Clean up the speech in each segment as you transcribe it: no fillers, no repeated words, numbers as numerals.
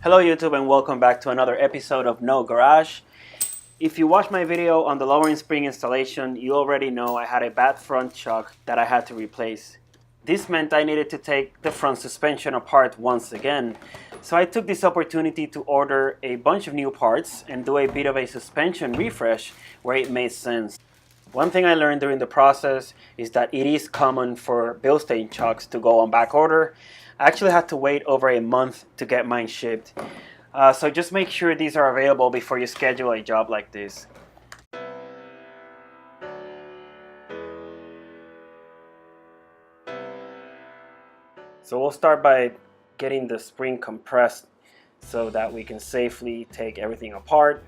Hello YouTube and welcome back to another episode of No Garage. If you watched my video on the lowering spring installation, you already know I had a bad front shock that I had to replace. This meant I needed to take the front suspension apart once again. So I took this opportunity to order a bunch of new parts and do a bit of a suspension refresh where it made sense. One thing I learned during the process is that it is common for Bilstein shocks to go on back order. I actually had to wait over a month to get mine shipped. So just make sure these are available before you schedule a job like this. So we'll start by getting the spring compressed so that we can safely take everything apart.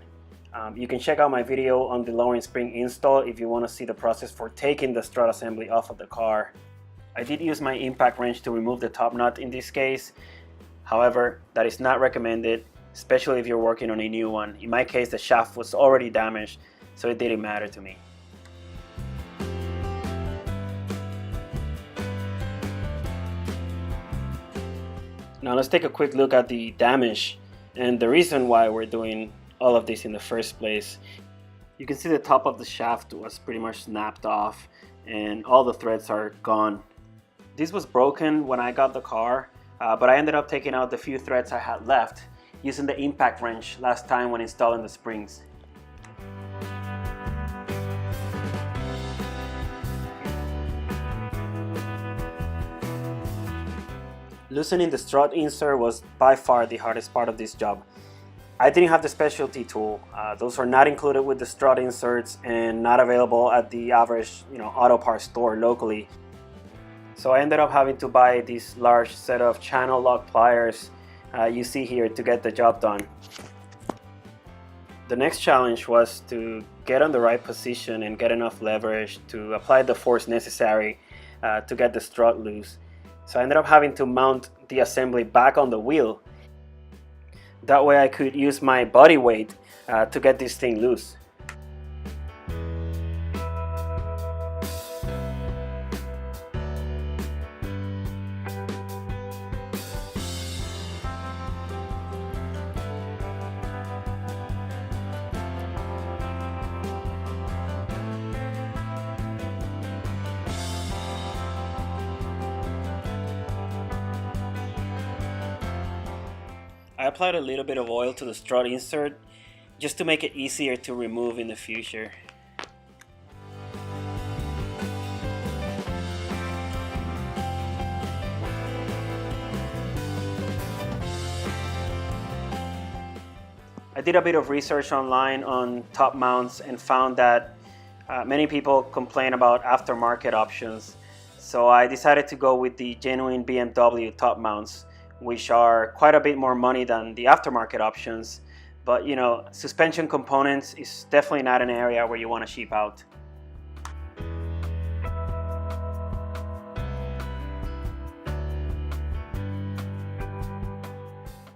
You can check out my video on the lowering spring install if you want to see the process for taking the strut assembly off of the car. I did use my impact wrench to remove the top nut in this case. However, that is not recommended, especially if you're working on a new one. In my case, the shaft was already damaged, so it didn't matter to me. Now let's take a quick look at the damage and the reason why we're doing all of this in the first place. You can see the top of the shaft was pretty much snapped off and all the threads are gone. This was broken when I got the car, but I ended up taking out the few threads I had left using the impact wrench last time when installing the springs. Loosening the strut insert was by far the hardest part of this job. I didn't have the specialty tool. Those are not included with the strut inserts and not available at the average auto parts store locally. So I ended up having to buy this large set of channel lock pliers you see here to get the job done. The next challenge was to get on the right position and get enough leverage to apply the force necessary to get the strut loose. So I ended up having to mount the assembly back on the wheel. That way I could use my body weight to get this thing loose. I applied a little bit of oil to the strut insert just to make it easier to remove in the future. I did a bit of research online on top mounts and found that many people complain about aftermarket options. So I decided to go with the genuine BMW top mounts, which are quite a bit more money than the aftermarket options. But suspension components is definitely not an area where you want to cheap out.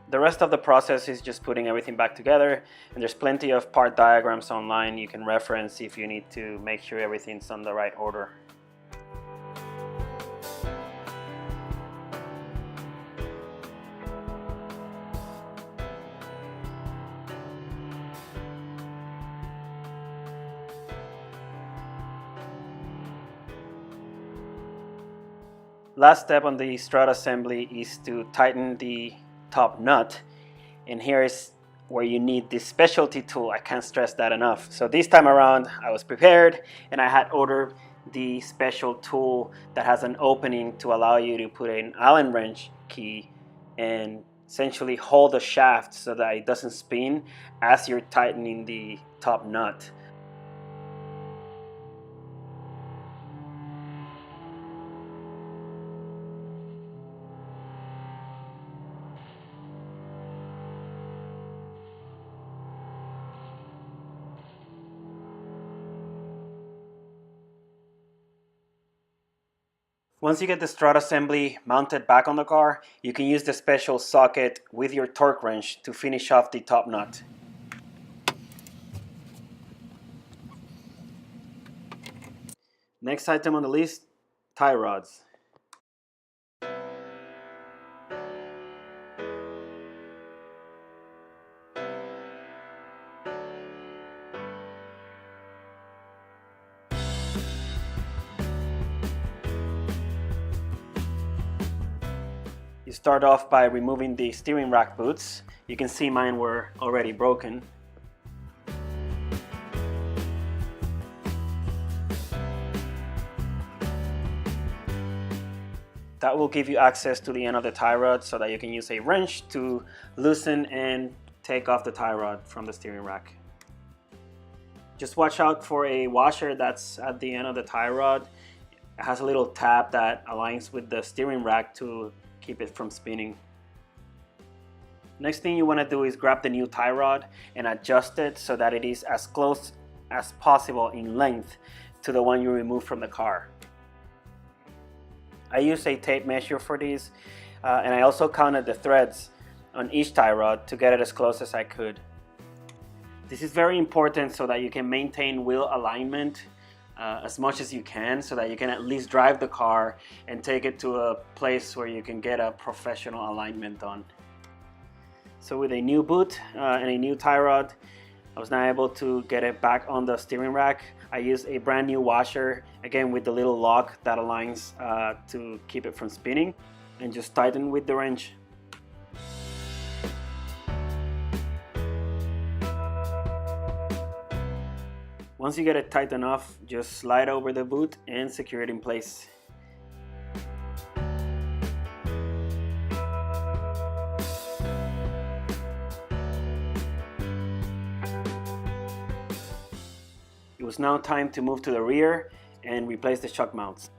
The rest of the process is just putting everything back together, and there's plenty of part diagrams online you can reference if you need to make sure everything's on the right order. Last step on the strut assembly is to tighten the top nut, and here is where you need this specialty tool. I can't stress that enough. So this time around I was prepared and I had ordered the special tool that has an opening to allow you to put an Allen wrench key and essentially hold the shaft so that it doesn't spin as you're tightening the top nut. Once you get the strut assembly mounted back on the car, you can use the special socket with your torque wrench to finish off the top nut. Next item on the list, tie rods. You start off by removing the steering rack boots. You can see mine were already broken. That will give you access to the end of the tie rod so that you can use a wrench to loosen and take off the tie rod from the steering rack. Just watch out for a washer that's at the end of the tie rod. It has a little tab that aligns with the steering rack to keep it from spinning. Next thing you want to do is grab the new tie rod and adjust it so that it is as close as possible in length to the one you removed from the car. I use a tape measure for these, and I also counted the threads on each tie rod to get it as close as I could. This is very important so that you can maintain wheel alignment as much as you can, so that you can at least drive the car and take it to a place where you can get a professional alignment done. So with a new boot and a new tie rod, I was now able to get it back on the steering rack. I used a brand new washer, again with the little lock that aligns to keep it from spinning, and just tighten with the wrench. Once you get it tight enough, just slide over the boot and secure it in place. It was now time to move to the rear and replace the shock mounts.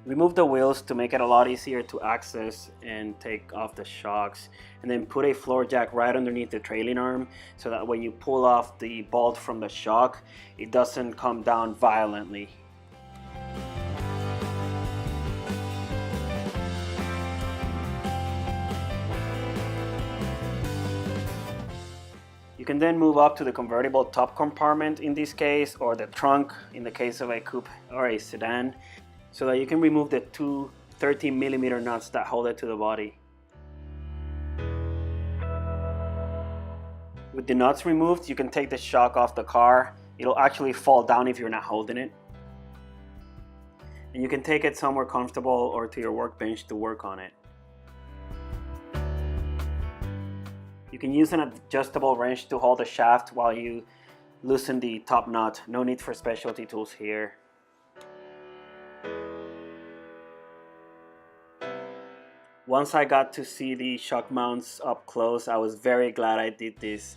Remove the wheels to make it a lot easier to access and take off the shocks, and then put a floor jack right underneath the trailing arm so that when you pull off the bolt from the shock, it doesn't come down violently. You can then move up to the convertible top compartment in this case, or the trunk in the case of a coupe or a sedan, so that you can remove the two 13mm nuts that hold it to the body. With the nuts removed, you can take the shock off the car. It'll actually fall down if you're not holding it. And you can take it somewhere comfortable or to your workbench to work on it. You can use an adjustable wrench to hold the shaft while you loosen the top nut. No need for specialty tools here. Once I got to see the shock mounts up close, I was very glad I did this.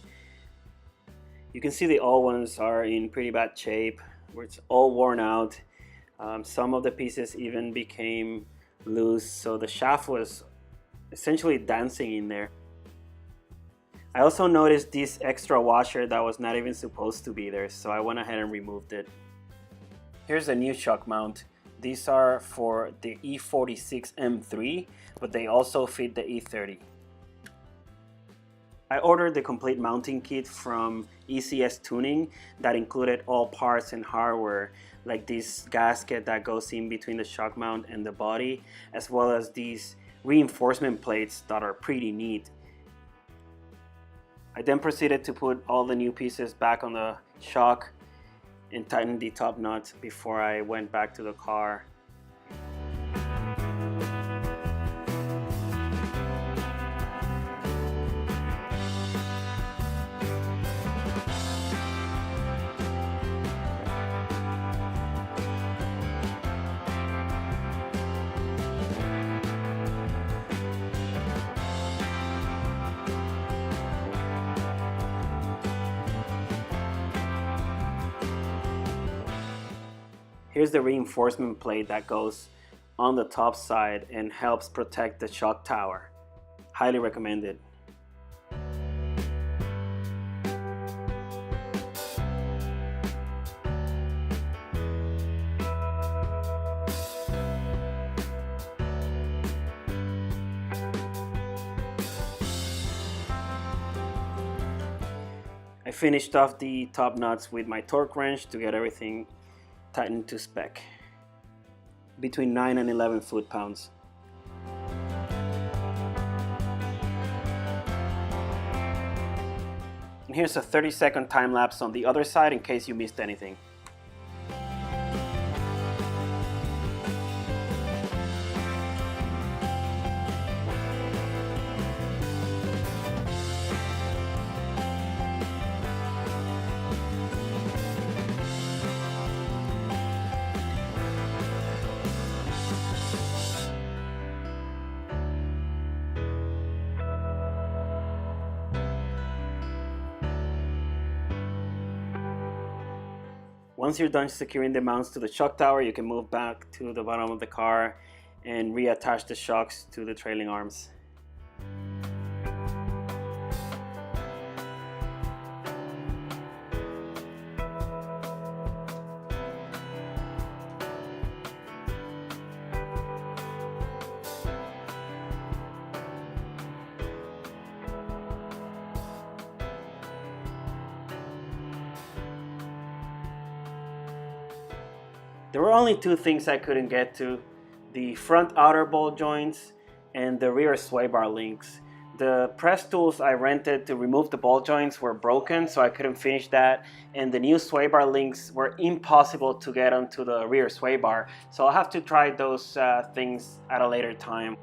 You can see the old ones are in pretty bad shape, where it's all worn out. Some of the pieces even became loose, so the shaft was essentially dancing in there. I also noticed this extra washer that was not even supposed to be there, so I went ahead and removed it. Here's a new shock mount. These are for the E46 M3, but they also fit the E30. I ordered the complete mounting kit from ECS Tuning that included all parts and hardware, like this gasket that goes in between the shock mount and the body, as well as these reinforcement plates that are pretty neat. I then proceeded to put all the new pieces back on the shock and tighten the top nut before I went back to the car. Here's the reinforcement plate that goes on the top side and helps protect the shock tower. Highly recommended. I finished off the top nuts with my torque wrench to get everything tightened to spec, between 9 and 11 foot-pounds. And here's a 30-second time lapse on the other side in case you missed anything. Once you're done securing the mounts to the shock tower, you can move back to the bottom of the car and reattach the shocks to the trailing arms. There were only two things I couldn't get to: the front outer ball joints and the rear sway bar links. The press tools I rented to remove the ball joints were broken, so I couldn't finish that, and the new sway bar links were impossible to get onto the rear sway bar, so I'll have to try those things at a later time.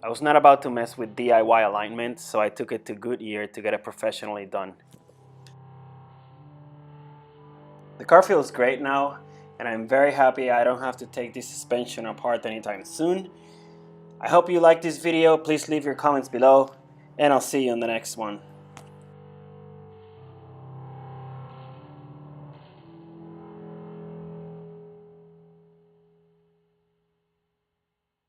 I was not about to mess with DIY alignment, so I took it to Goodyear to get it professionally done. The car feels great now, and I'm very happy I don't have to take this suspension apart anytime soon. I hope you liked this video. Please leave your comments below, and I'll see you in the next one.